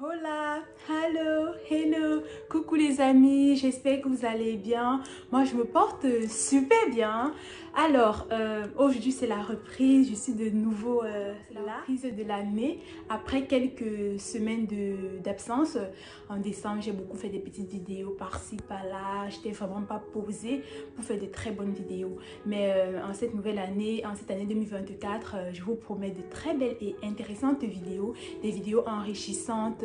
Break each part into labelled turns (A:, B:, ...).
A: Hola, hello, hello, coucou les amis, j'espère que vous allez bien. Moi je me porte super bien. Alors aujourd'hui c'est la reprise, je suis de nouveau c'est la reprise de l'année après quelques semaines d'absence. En décembre j'ai beaucoup fait des petites vidéos par-ci par-là, j'étais vraiment pas posée pour faire de très bonnes vidéos. Mais en cette nouvelle année, en cette année 2024, je vous promets de très belles et intéressantes vidéos, des vidéos enrichissantes.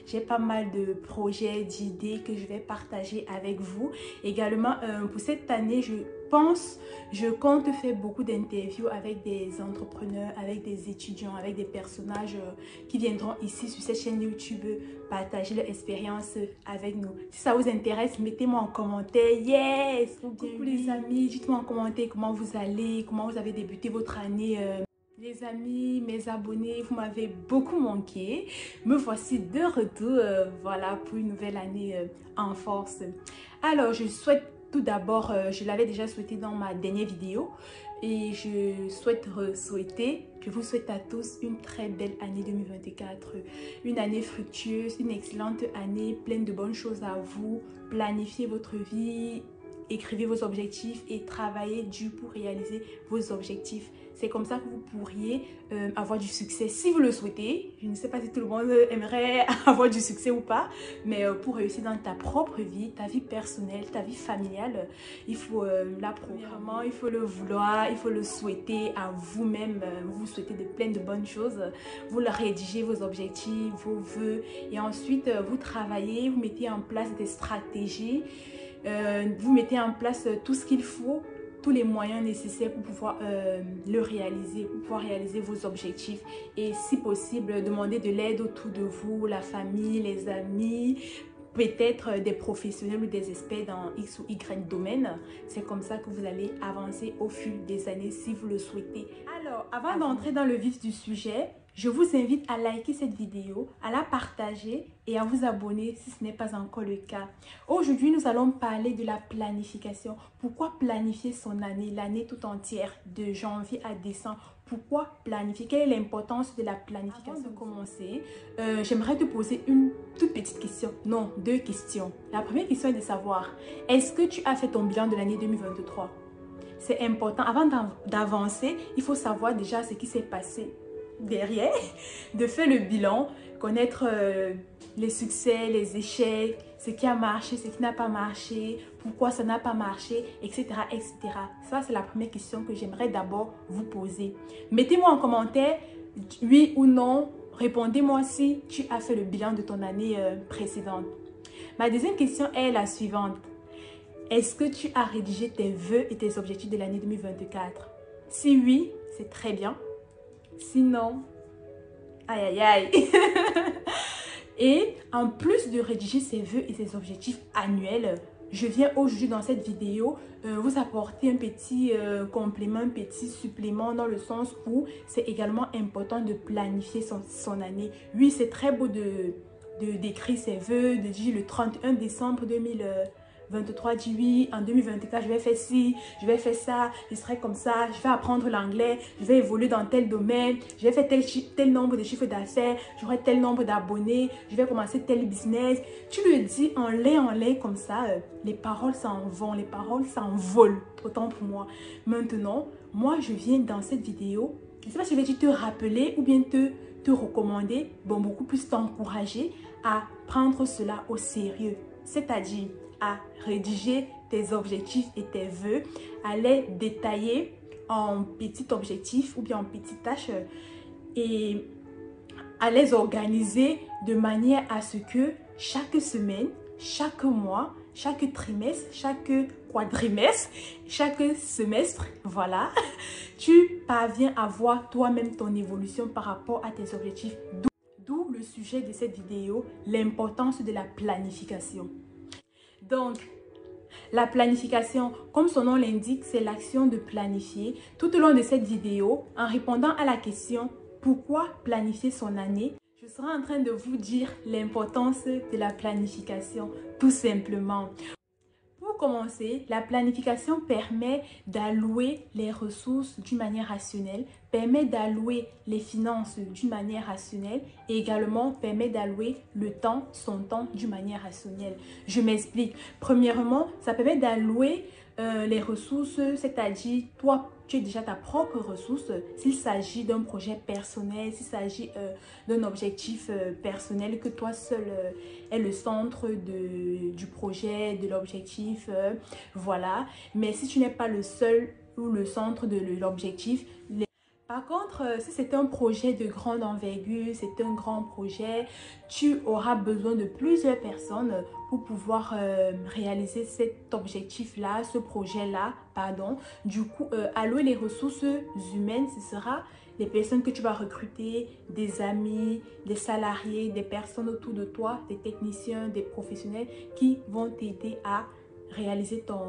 A: J'ai pas mal de projets, d'idées que je vais partager avec vous. Également, pour cette année, je compte faire beaucoup d'interviews avec des entrepreneurs, avec des étudiants, avec des personnages qui viendront ici sur cette chaîne YouTube partager leur expérience avec nous. Si ça vous intéresse, mettez-moi en commentaire. Yes! Coucou les amis, dites-moi en commentaire comment vous allez, comment vous avez débuté votre année. Les amis, mes abonnés, vous m'avez beaucoup manqué. Me voici de retour, voilà, pour une nouvelle année en force. Alors, je souhaite tout d'abord, je l'avais déjà souhaité dans ma dernière vidéo, et je vous souhaite à tous une très belle année 2024, une année fructueuse, une excellente année, pleine de bonnes choses à vous. Planifiez votre vie, écrivez vos objectifs et travaillez dur pour réaliser vos objectifs. C'est comme ça que vous pourriez avoir du succès si vous le souhaitez. Je ne sais pas si tout le monde aimerait avoir du succès ou pas, mais pour réussir dans ta propre vie, ta vie personnelle, ta vie familiale, il faut premièrement, il faut le vouloir, il faut le souhaiter à vous-même. Vous souhaitez plein de bonnes choses. Vous rédigez vos objectifs, vos vœux, et ensuite vous travaillez, vous mettez en place des stratégies. Vous mettez en place tout ce qu'il faut, tous les moyens nécessaires pour pouvoir le réaliser, pour pouvoir réaliser vos objectifs. Et si possible, demandez de l'aide autour de vous, la famille, les amis, peut-être des professionnels ou des experts dans X ou Y domaine. C'est comme ça que vous allez avancer au fil des années si vous le souhaitez. Alors, avant d'entrer dans le vif du sujet, je vous invite à liker cette vidéo, à la partager et à vous abonner si ce n'est pas encore le cas. Aujourd'hui, nous allons parler de la planification. Pourquoi planifier son année, l'année tout entière, de janvier à décembre? Pourquoi planifier? Quelle est l'importance de la planification? Avant de commencer, j'aimerais te poser une toute petite question. Non, deux questions. La première question est de savoir, est-ce que tu as fait ton bilan de l'année 2023? C'est important. Avant d'avancer, il faut savoir déjà ce qui s'est passé derrière, de faire le bilan, connaître les succès, les échecs, ce qui a marché, ce qui n'a pas marché, pourquoi ça n'a pas marché, etc., etc. Ça, c'est la première question que j'aimerais d'abord vous poser. Mettez-moi en commentaire oui ou non. Répondez-moi si tu as fait le bilan de ton année précédente. Ma deuxième question est la suivante. Est-ce que tu as rédigé tes vœux et tes objectifs de l'année 2024? Si oui, c'est très bien. Sinon, aïe aïe aïe. Et en plus de rédiger ses vœux et ses objectifs annuels, je viens aujourd'hui dans cette vidéo vous apporter un petit complément, un petit supplément, dans le sens où c'est également important de planifier son année. Oui, c'est très beau d'écrire ses vœux, de dire le 31 décembre 2023, dis oui, en 2024, je vais faire ci, je vais faire ça, je serai comme ça, je vais apprendre l'anglais, je vais évoluer dans tel domaine, je vais faire tel nombre de chiffres d'affaires, j'aurai tel nombre d'abonnés, je vais commencer tel business. Tu le dis en lait comme ça, les paroles s'en vont, les paroles s'envolent, autant pour moi. Maintenant, moi, je viens dans cette vidéo, je ne sais pas si je vais te rappeler ou bien te recommander, bon, beaucoup plus t'encourager à prendre cela au sérieux, c'est-à-dire à rédiger tes objectifs et tes vœux, à les détailler en petits objectifs ou bien en petites tâches et à les organiser de manière à ce que chaque semaine, chaque mois, chaque trimestre, chaque quadrimestre, chaque semestre, voilà, tu parviens à voir toi-même ton évolution par rapport à tes objectifs. D'où le sujet de cette vidéo, l'importance de la planification. Donc, la planification, comme son nom l'indique, c'est l'action de planifier. Tout au long de cette vidéo, en répondant à la question « Pourquoi planifier son année ?», je serai en train de vous dire l'importance de la planification, tout simplement. Pour commencer, la planification permet d'allouer les ressources d'une manière rationnelle, permet d'allouer les finances d'une manière rationnelle et également permet d'allouer le temps, son temps d'une manière rationnelle. Je m'explique. Premièrement, ça permet d'allouer les ressources, c'est-à-dire toi, tu es déjà ta propre ressource. S'il s'agit d'un projet personnel, s'il s'agit d'un objectif personnel, que toi seul est le centre du projet, de l'objectif, voilà. Mais si tu n'es pas le seul ou le centre de l'objectif, par contre, si c'est un projet de grande envergure, c'est un grand projet, tu auras besoin de plusieurs personnes pour pouvoir réaliser cet objectif-là, ce projet-là, pardon. Du coup, allouer les ressources humaines, ce sera les personnes que tu vas recruter, des amis, des salariés, des personnes autour de toi, des techniciens, des professionnels qui vont t'aider à réaliser ton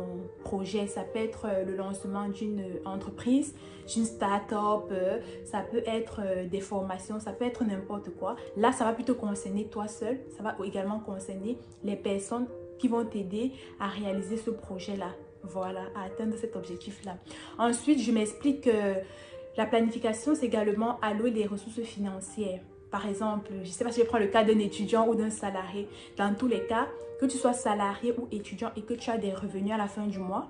A: projet. Ça peut être le lancement d'une entreprise, d'une start-up, ça peut être des formations, ça peut être n'importe quoi. Là, ça va plutôt concerner toi seul, ça va également concerner les personnes qui vont t'aider à réaliser ce projet-là. Voilà, à atteindre cet objectif-là. Ensuite, je m'explique que la planification, c'est également allouer des ressources financières. Par exemple, je ne sais pas si je prends le cas d'un étudiant ou d'un salarié. Dans tous les cas, que tu sois salarié ou étudiant et que tu as des revenus à la fin du mois,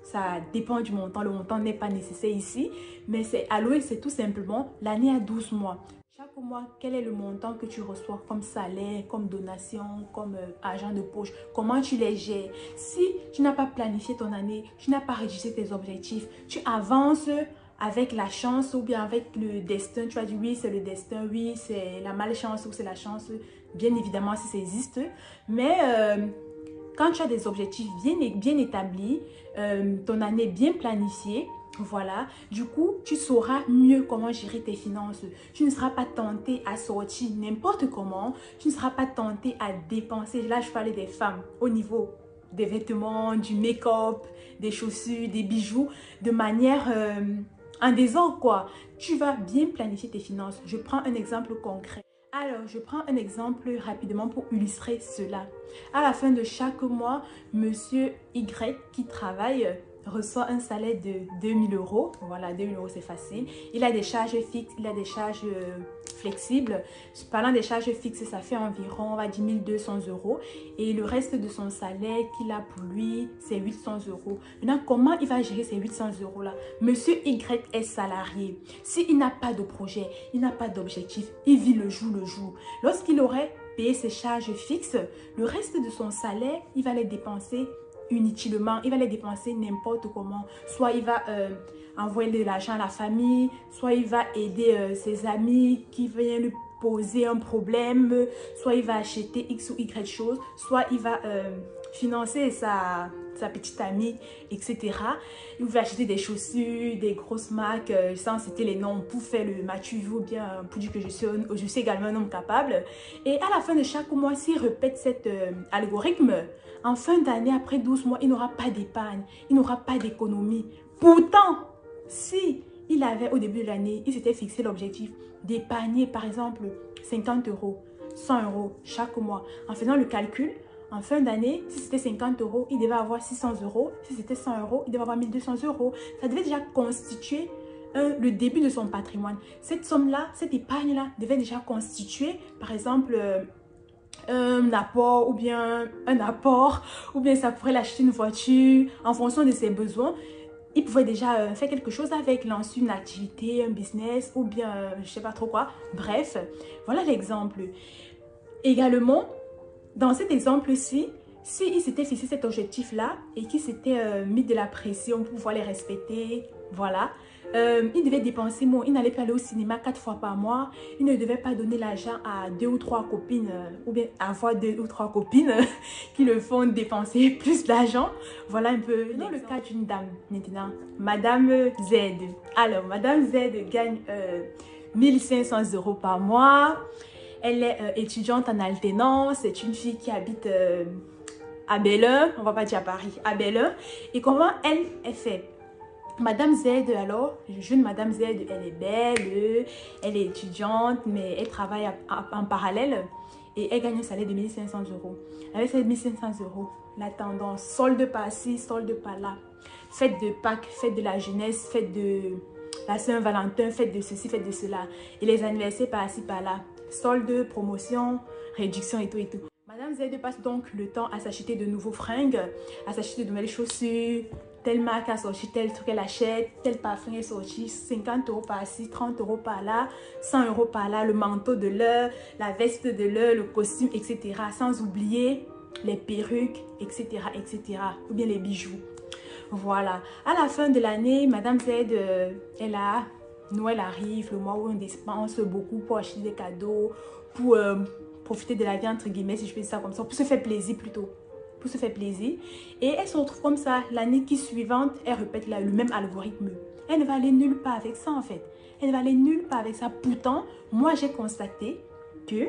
A: ça dépend du montant. Le montant n'est pas nécessaire ici, mais c'est alloué, c'est tout simplement l'année à 12 mois. Chaque mois, quel est le montant que tu reçois comme salaire, comme donation, comme argent de poche? Comment tu les gères? Si tu n'as pas planifié ton année, tu n'as pas rédigé tes objectifs, tu avances avec la chance ou bien avec le destin. Tu vas dire oui, c'est le destin, oui, c'est la malchance ou c'est la chance. Bien évidemment, si ça existe. Mais quand tu as des objectifs bien établis, ton année bien planifiée, voilà, du coup, tu sauras mieux comment gérer tes finances. Tu ne seras pas tenté à sortir n'importe comment. Tu ne seras pas tenté à dépenser. Là, je parlais des femmes au niveau des vêtements, du make-up, des chaussures, des bijoux, de manière en désordre, quoi. Tu vas bien planifier tes finances. Je prends un exemple concret. Alors, je prends un exemple rapidement pour illustrer cela. À la fin de chaque mois, monsieur Y qui travaille reçoit un salaire de 2000 euros. Voilà, 2000 euros, c'est facile. Il a des charges fixes, il a des charges flexibles. Parlant des charges fixes, ça fait environ, on va dire, 1200 euros. Et le reste de son salaire qu'il a pour lui, c'est 800 euros. Maintenant, comment il va gérer ces 800 euros-là? Monsieur Y est salarié. S'il n'a pas de projet, il n'a pas d'objectif, il vit le jour le jour. Lorsqu'il aurait payé ses charges fixes, le reste de son salaire, il va les dépenser inutilement, il va les dépenser n'importe comment. Soit il va envoyer de l'argent à la famille, soit il va aider ses amis qui viennent lui poser un problème, soit il va acheter X ou Y choses, soit il va financer sa petite amie, etc. Il va acheter des chaussures, des grosses marques, sans citer les noms, pour faire le Mathieu ou bien pour dire que je suis également un homme capable. Et à la fin de chaque mois, s'il répète cet algorithme, en fin d'année, après 12 mois, il n'aura pas d'épargne, il n'aura pas d'économie. Pourtant, si il avait au début de l'année, il s'était fixé l'objectif d'épargner par exemple 50 euros, 100 euros chaque mois. En faisant le calcul, en fin d'année, si c'était 50 euros, il devait avoir 600 euros. Si c'était 100 euros, il devait avoir 1200 euros. Ça devait déjà constituer le début de son patrimoine. Cette somme-là, cette épargne-là devait déjà constituer, par exemple, un apport ou bien ça pourrait l'acheter une voiture en fonction de ses besoins. Il pouvait déjà faire quelque chose avec, lancer une activité, un business ou bien je sais pas trop quoi. Bref, voilà l'exemple. Également, dans cet exemple-ci, s'il s'était fixé cet objectif-là et qu'il s'était mis de la pression pour pouvoir les respecter, voilà, il devait dépenser moins. Il n'allait pas aller au cinéma 4 fois par mois. Il ne devait pas donner l'argent à 2 ou 3 copines ou bien avoir 2 ou 3 copines qui le font dépenser plus d'argent. Voilà un peu dans le cas d'une dame maintenant, Madame Z. Alors, Madame Z gagne 1500 euros par mois. Elle est étudiante en alternance. C'est une fille qui habite à Belleuil. On va pas dire à Paris, à Belleuil. Et comment elle fait? Madame Z, alors, jeune Madame Z, elle est belle, elle est étudiante, mais elle travaille en parallèle et elle gagne un salaire de 1500 euros. Avec ces 1500 euros, la tendance, solde par-ci, solde par-là, fête de Pâques, fête de la jeunesse, fête de la Saint-Valentin, fête de ceci, fête de cela. Et les anniversaires par-ci, par-là. Solde, promotion, réduction et tout et tout. Madame Z passe donc le temps à s'acheter de nouveaux fringues, à s'acheter de nouvelles chaussures. Telle marque a sorti tel truc, elle achète, tel parfum est sorti, 50 € par-ci, 30 € par-là, 100 € par-là, le manteau de l'heure, la veste de l'heure, le costume, etc. Sans oublier les perruques, etc., etc. Ou bien les bijoux. Voilà. À la fin de l'année, Madame Z, Noël arrive, le mois où on dépense beaucoup pour acheter des cadeaux, pour profiter de la vie, entre guillemets, si je fais ça comme ça, pour se faire plaisir plutôt. Pour se faire plaisir. Et elle se retrouve comme ça, l'année qui suivante, elle répète le même algorithme. Elle ne va aller nulle part avec ça en fait. Elle ne va aller nulle part avec ça. Pourtant, moi j'ai constaté que,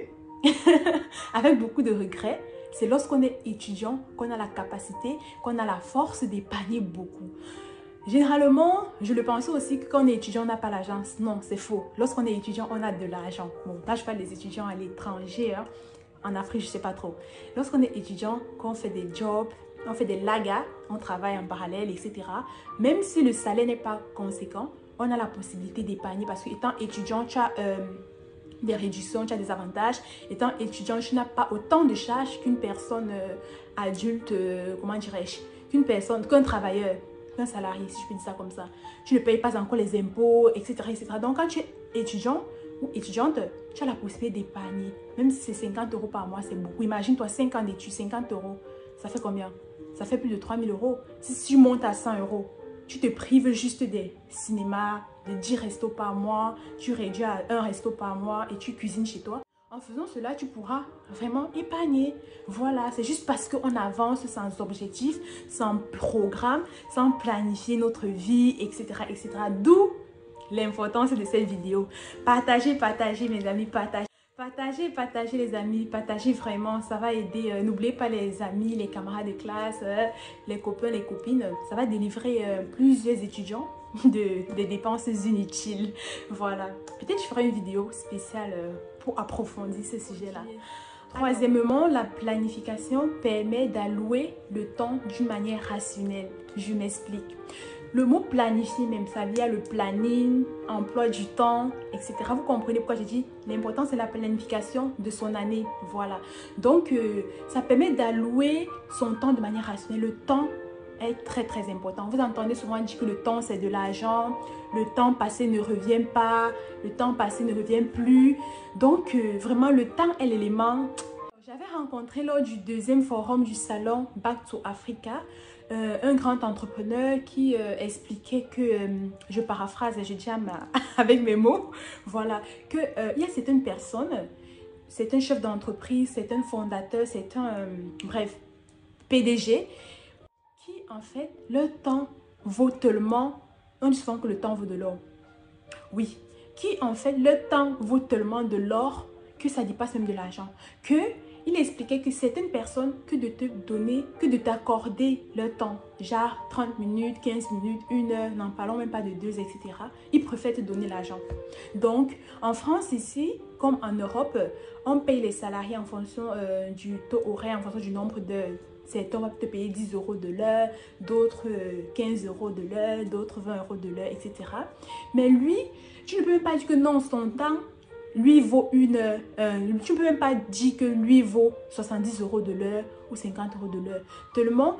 A: avec beaucoup de regrets, c'est lorsqu'on est étudiant qu'on a la capacité, qu'on a la force d'épargner beaucoup. Généralement, je le pensais aussi que quand on est étudiant, on n'a pas l'argent. Non, c'est faux. Lorsqu'on est étudiant, on a de l'argent. Bon, là, je parle des étudiants à l'étranger, hein. En Afrique, je ne sais pas trop. Lorsqu'on est étudiant, quand on fait des jobs, on fait des lagas, on travaille en parallèle, etc. Même si le salaire n'est pas conséquent, on a la possibilité d'épargner parce qu'étant étudiant, tu as des réductions, tu as des avantages. Étant étudiant, tu n'as pas autant de charges qu'une personne adulte, comment dirais-je, qu'un travailleur, qu'un salarié, si je peux dire ça comme ça. Tu ne payes pas encore les impôts, etc., etc. Donc, quand tu es étudiant ou étudiante, tu as la possibilité d'épargner. Même si c'est 50 € par mois, c'est beaucoup. Imagine-toi, 5 ans d'études, 50 €. Ça fait combien? Ça fait plus de 3 000 €. Si tu montes à 100 €, tu te prives juste des cinémas, de 10 restos par mois, tu réduis à 1 resto par mois et tu cuisines chez toi. En faisant cela, tu pourras vraiment épargner. Voilà, c'est juste parce qu'on avance sans objectif, sans programme, sans planifier notre vie, etc., etc. D'où l'importance de cette vidéo. Partagez, partagez mes amis, partagez. Partagez, partagez les amis, partagez vraiment, ça va aider. N'oubliez pas les amis, les camarades de classe, les copains, les copines. Ça va délivrer plusieurs étudiants des dépenses inutiles. Voilà. Peut-être je ferai une vidéo spéciale pour approfondir ce sujet-là. Troisièmement, la planification permet d'allouer le temps d'une manière rationnelle. Je m'explique. Le mot planifier même, ça vient le planning, emploi du temps, etc. Vous comprenez pourquoi j'ai dit l'important c'est la planification de son année. Voilà. Donc, ça permet d'allouer son temps de manière rationnelle. Le temps est très très important. Vous entendez souvent dire que le temps c'est de l'argent, le temps passé ne revient pas, le temps passé ne revient plus. Donc, vraiment le temps est l'élément. J'avais rencontré lors du deuxième forum du salon Back to Africa un grand entrepreneur qui expliquait que, je paraphrase et je dis avec mes mots, voilà, que il y a certaines personnes, c'est un chef d'entreprise, c'est un fondateur, c'est un, bref, PDG, qui en fait, leur temps vaut tellement, on dit souvent que le temps vaut de l'or. Oui, qui en fait, leur temps vaut tellement de l'or que ça dépasse même de l'argent. Que il expliquait que certaines personnes, que de te donner, que de t'accorder leur temps, genre 30 minutes, 15 minutes, 1 heure, n'en parlons même pas de 2, etc. Ils préfèrent te donner l'argent. Donc, en France ici, comme en Europe, on paye les salariés en fonction du taux horaire, en fonction du nombre d'heures. Certains vont te payer 10 € de l'heure, d'autres 15 € de l'heure, d'autres 20 € de l'heure, etc. Mais lui, tu ne peux même pas dire que non, son temps, lui vaut une heure. Tu ne peux même pas dire que lui vaut 70 € de l'heure ou 50 € de l'heure. Tellement,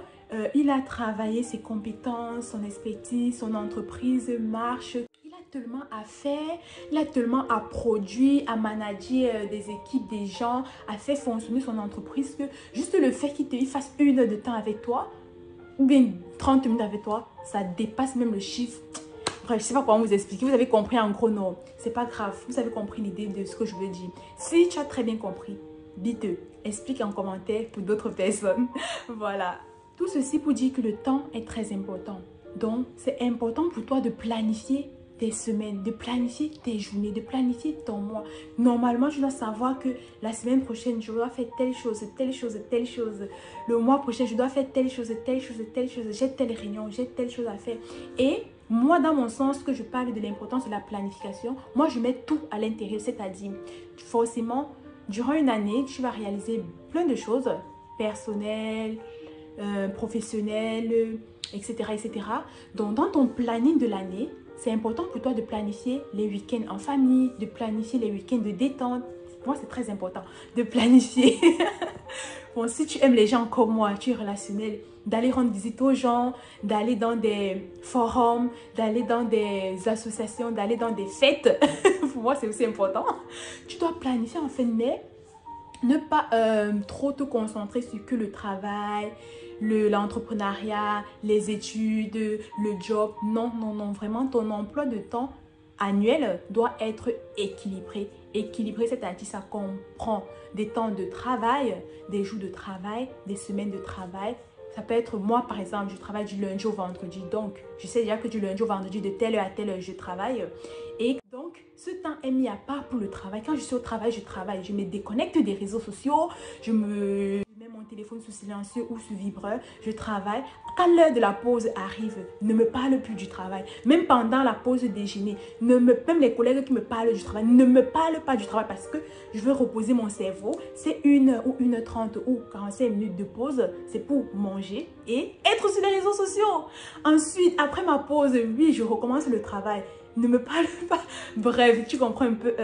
A: il a travaillé ses compétences, son expertise, son entreprise marche. Il a tellement à faire, il a tellement à produire, à manager des équipes, des gens, à faire fonctionner son entreprise que juste le fait qu'il fasse 1 heure de temps avec toi ou bien 30 minutes avec toi, ça dépasse même le chiffre. Bref, je ne sais pas comment vous expliquer. Vous avez compris en gros, non. C'est pas grave. Vous avez compris l'idée de ce que je veux dire. Si tu as très bien compris, dites-le. Explique en commentaire pour d'autres personnes. Voilà. Tout ceci pour dire que le temps est très important. Donc, c'est important pour toi de planifier tes semaines, de planifier tes journées, de planifier ton mois. Normalement, tu dois savoir que la semaine prochaine, je dois faire telle chose, telle chose, telle chose. Le mois prochain, je dois faire telle chose, telle chose, telle chose. J'ai telle réunion, j'ai telle chose à faire. Et moi, dans mon sens, que je parle de l'importance de la planification, moi, je mets tout à l'intérieur. C'est-à-dire, forcément, durant une année, tu vas réaliser plein de choses personnelles, professionnelles, etc., etc. Donc, dans ton planning de l'année, c'est important pour toi de planifier les week-ends en famille, de planifier les week-ends de détente. Pour moi, c'est très important de planifier. Bon, si tu aimes les gens comme moi, tu es relationnel, d'aller rendre visite aux gens, d'aller dans des forums, d'aller dans des associations, d'aller dans des fêtes. Pour moi, c'est aussi important. Tu dois planifier en fin de mai. Ne pas trop te concentrer sur que le travail, l'entrepreneuriat, les études, le job. Non, non, non. Vraiment, ton emploi de temps annuel doit être équilibré. Équilibré, c'est-à-dire ça comprend des temps de travail, des jours de travail, des semaines de travail. Ça peut être moi, par exemple, je travaille du lundi au vendredi. Donc, je sais déjà que du lundi au vendredi, de telle heure à telle heure, je travaille. Et donc, ce temps est mis à part pour le travail. Quand je suis au travail, je travaille. Je me déconnecte des réseaux sociaux. Je mets mon téléphone sous silencieux ou sous vibreur. Je travaille. Quand l'heure de la pause arrive, ne me parle plus du travail. Même pendant la pause déjeuner, même les collègues qui me parlent du travail, ne me parlent pas du travail parce que je veux reposer mon cerveau. C'est 1 ou 1h30 ou 45 minutes de pause. C'est pour manger et être sur les réseaux sociaux. Ensuite, après ma pause, oui, je recommence le travail. Ne me parle pas. Bref, tu comprends un peu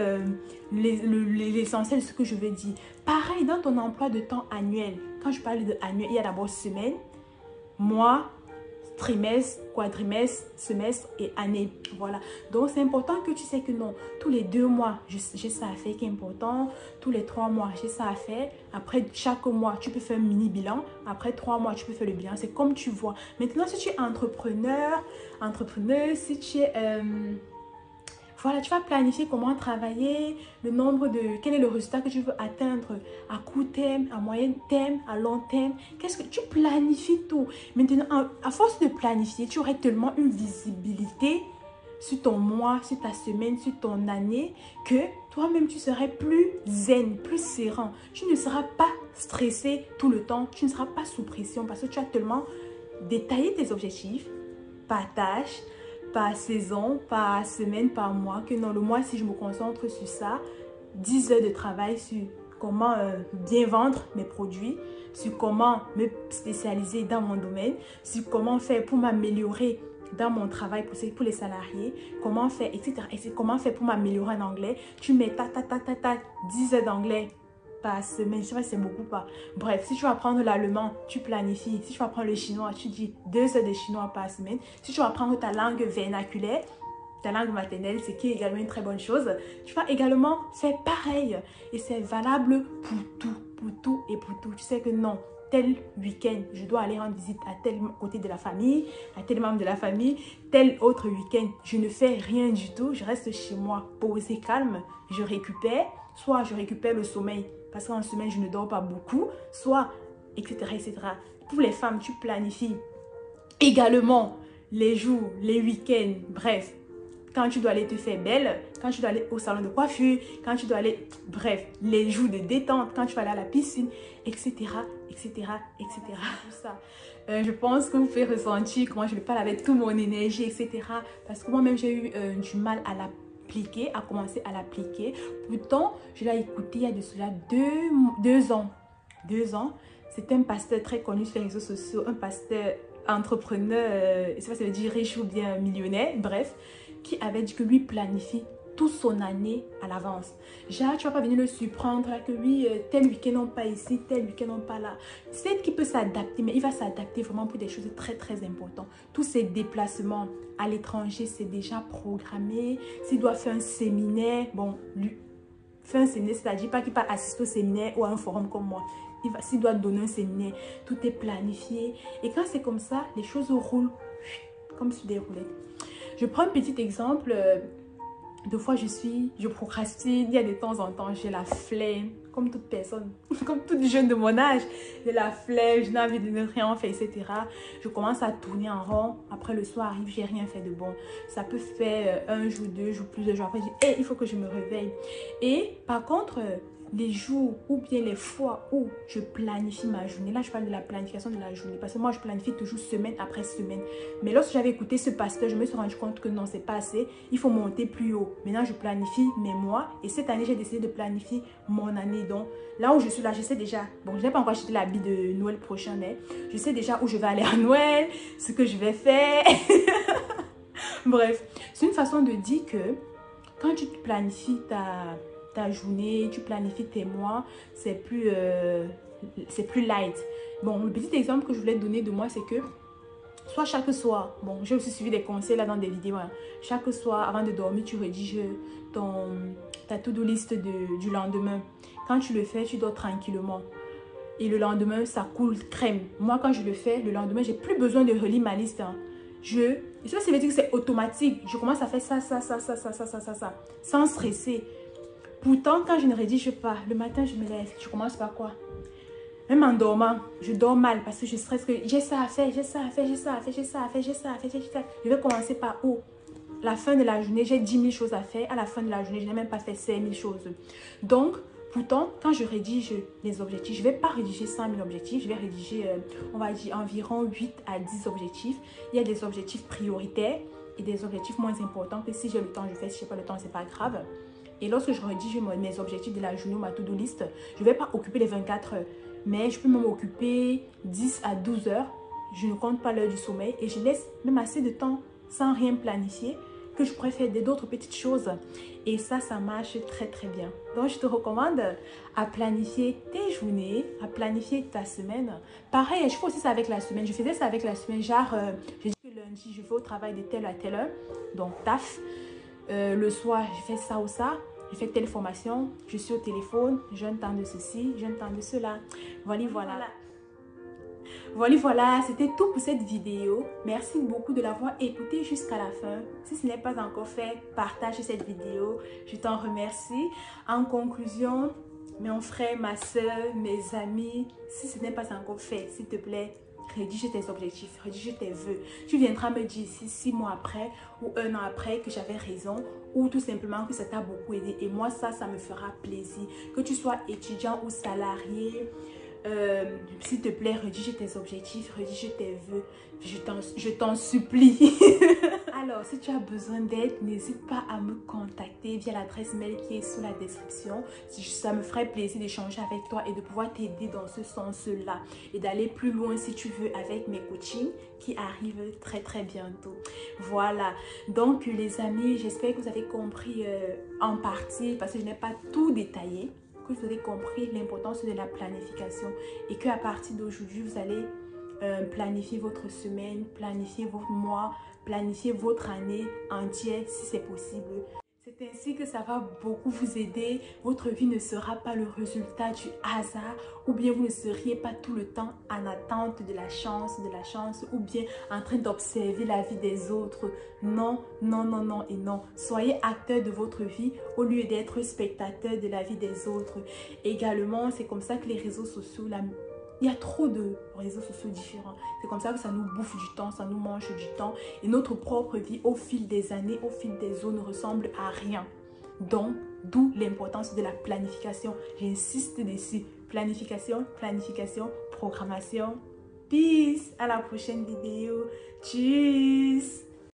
A: l'essentiel de ce que je veux dire. Pareil, dans ton emploi de temps annuel. Quand je parle de annuel, il y a d'abord semaine, mois, trimestre, quadrimestre, semestre et année. Voilà. Donc, c'est important que tu sais que non, tous les 2 mois, j'ai ça à faire qui est important. Tous les 3 mois, j'ai ça à faire. Après, chaque mois, tu peux faire un mini bilan. Après 3 mois, tu peux faire le bilan. C'est comme tu vois. Maintenant, si tu es entrepreneur, si tu es... voilà, tu vas planifier comment travailler, le nombre de... Quel est le résultat que tu veux atteindre à court terme, à moyen terme, à long terme. Qu'est-ce que tu planifies tout. Maintenant, à force de planifier, tu aurais tellement une visibilité sur ton mois, sur ta semaine, sur ton année, que toi-même, tu serais plus zen, plus serein. Tu ne seras pas stressé tout le temps. Tu ne seras pas sous pression parce que tu as tellement détaillé tes objectifs par tâche, par saison, par semaine, par mois, que non, le mois, si je me concentre sur ça, 10 heures de travail sur comment bien vendre mes produits, sur comment me spécialiser dans mon domaine, sur comment faire pour m'améliorer dans mon travail pour les salariés, comment faire, etc. Et comment faire pour m'améliorer en anglais. Tu mets 10 heures d'anglais par semaine, je sais pas si c'est beaucoup pas. Bref, si tu vas apprendre l'allemand, tu planifies. Si tu vas apprendre le chinois, tu dis 2 heures de chinois par semaine. Si tu vas apprendre ta langue vernaculaire, ta langue maternelle, ce qui est également une très bonne chose, tu vas également faire pareil. Et c'est valable pour tout et pour tout. Tu sais que non, tel week-end, je dois aller rendre visite à tel côté de la famille, à tel membre de la famille. Tel autre week-end, je ne fais rien du tout. Je reste chez moi, posé, calme. Je récupère. Soit je récupère le sommeil, parce qu'en semaine, je ne dors pas beaucoup. Soit, etc., etc. Pour les femmes, tu planifies également les jours, les week-ends, bref. Quand tu dois aller te faire belle, quand tu dois aller au salon de coiffure, quand tu dois aller, bref, les jours de détente, quand tu vas aller à la piscine, etc., etc., etc. Tout ça. Je pense que vous pouvez ressentir comment je le parle avec toute mon énergie, etc. Parce que moi-même, j'ai eu du mal à l'appliquer, à commencer à l'appliquer. Pourtant, je l'ai écouté il y a de cela 2 ans. 2 ans. C'est un pasteur très connu sur les réseaux sociaux, un pasteur entrepreneur, je ne sais pas si ça veut dire riche ou bien millionnaire, bref, qui avait dit que lui planifie toute son année à l'avance. Genre, tu vas pas venir le surprendre là, que oui, tel week-end on pas ici, tel week-end on pas là. C'est qu'il peut s'adapter, mais il va s'adapter vraiment pour des choses très très importantes. Tous ces déplacements à l'étranger, c'est déjà programmé. S'il doit faire un séminaire, bon, lui, faire un séminaire, c'est-à-dire pas qu'il va assister au séminaire ou à un forum comme moi. S'il doit donner un séminaire, tout est planifié. Et quand c'est comme ça, les choses roulent comme sur des roulettes. Je prends un petit exemple. Deux fois, je procrastine. Il y a de temps en temps, j'ai la flemme. Comme toute personne, comme toute jeune de mon âge. J'ai la flemme, je n'ai envie de ne rien faire, etc. Je commence à tourner en rond. Après, le soir arrive, j'ai rien fait de bon. Ça peut faire 1 jour, 2 jours, plusieurs jours. Après, je dis, hey, il faut que je me réveille. Et par contre, les jours ou bien les fois où je planifie ma journée, là je parle de la planification de la journée parce que moi je planifie toujours semaine après semaine, mais lorsque j'avais écouté ce pasteur, je me suis rendu compte que non, c'est pas assez, il faut monter plus haut. Maintenant je planifie mes mois et cette année j'ai décidé de planifier mon année. Donc là où je suis là, je sais déjà, bon je n'ai pas encore acheté l'habit de Noël prochain, mais je sais déjà où je vais aller à Noël, ce que je vais faire. Bref, c'est une façon de dire que quand tu planifies ta journée, tu planifies tes mois, c'est plus light. Bon, le petit exemple que je voulais donner de moi, c'est que soit chaque soir, bon, j'ai aussi suivi des conseils là dans des vidéos, hein. Chaque soir, avant de dormir, tu rédiges ta to-do list du lendemain. Quand tu le fais, tu dors tranquillement. Et le lendemain, ça coule crème. Moi, quand je le fais, le lendemain, j'ai plus besoin de relire ma liste, hein. Je sais pas si veut dire que c'est automatique. Je commence à faire ça, sans stresser. Pourtant, quand je ne rédige pas, le matin, je me lève. Je commence par quoi? Même en dormant, je dors mal parce que je stresse que j'ai ça à faire, j'ai ça à faire, j'ai ça à faire, j'ai ça à faire, j'ai ça à faire, j'ai ça. Je vais commencer par où? La fin de la journée, j'ai 10 000 choses à faire. À la fin de la journée, je n'ai même pas fait 5 000 choses. Donc, pourtant, quand je rédige les objectifs, je ne vais pas rédiger 100 000 objectifs. Je vais rédiger, on va dire, environ 8 à 10 objectifs. Il y a des objectifs prioritaires et des objectifs moins importants que si j'ai le temps, je fais. Si je n'ai pas le temps, ce n'est pas grave. Et lorsque je rédige mes objectifs de la journée ou ma to-do list, je ne vais pas occuper les 24 heures. Mais je peux même occuper 10 à 12 heures. Je ne compte pas l'heure du sommeil et je laisse même assez de temps sans rien planifier que je pourrais faire d'autres petites choses. Et ça marche très très bien. Donc je te recommande à planifier tes journées, à planifier ta semaine. Pareil, je fais aussi ça avec la semaine. Je faisais ça avec la semaine. Genre, je dis que lundi, je vais au travail de telle à telle heure. Donc taf. Le soir, je fais ça ou ça. Je fais telle formation, je suis au téléphone, j'ai un temps de ceci, j'ai un temps de cela. Voilà, c'était tout pour cette vidéo. Merci beaucoup de l'avoir écouté jusqu'à la fin. Si ce n'est pas encore fait, partage cette vidéo. Je t'en remercie. En conclusion, mon frère, ma soeur, mes amis, si ce n'est pas encore fait, s'il te plaît, rédige tes objectifs, rédige tes vœux. Tu viendras me dire ici 6 mois après ou 1 an après que j'avais raison ou tout simplement que ça t'a beaucoup aidé. Et moi, ça me fera plaisir. Que tu sois étudiant ou salarié, s'il te plaît, rédige tes objectifs, rédige tes vœux. Je t'en supplie. Alors, si tu as besoin d'aide, n'hésite pas à me contacter via l'adresse mail qui est sous la description. Ça me ferait plaisir d'échanger avec toi et de pouvoir t'aider dans ce sens-là. Et d'aller plus loin si tu veux avec mes coachings qui arrivent très très bientôt. Voilà. Donc les amis, j'espère que vous avez compris en partie parce que je n'ai pas tout détaillé. Que vous avez compris l'importance de la planification et qu'à partir d'aujourd'hui, vous allez planifier votre semaine, planifier votre mois, planifier votre année entière si c'est possible. C'est ainsi que ça va beaucoup vous aider. Votre vie ne sera pas le résultat du hasard ou bien vous ne seriez pas tout le temps en attente de la chance ou bien en train d'observer la vie des autres. Non, non, non, non et non. Soyez acteur de votre vie au lieu d'être spectateur de la vie des autres. Également, c'est comme ça que les réseaux sociaux, il y a trop de réseaux sociaux différents. C'est comme ça que ça nous bouffe du temps, ça nous mange du temps. Et notre propre vie, au fil des années, au fil des ans, ne ressemble à rien. Donc, d'où l'importance de la planification. J'insiste dessus. Planification, planification, programmation. Peace. À la prochaine vidéo. Tchuss.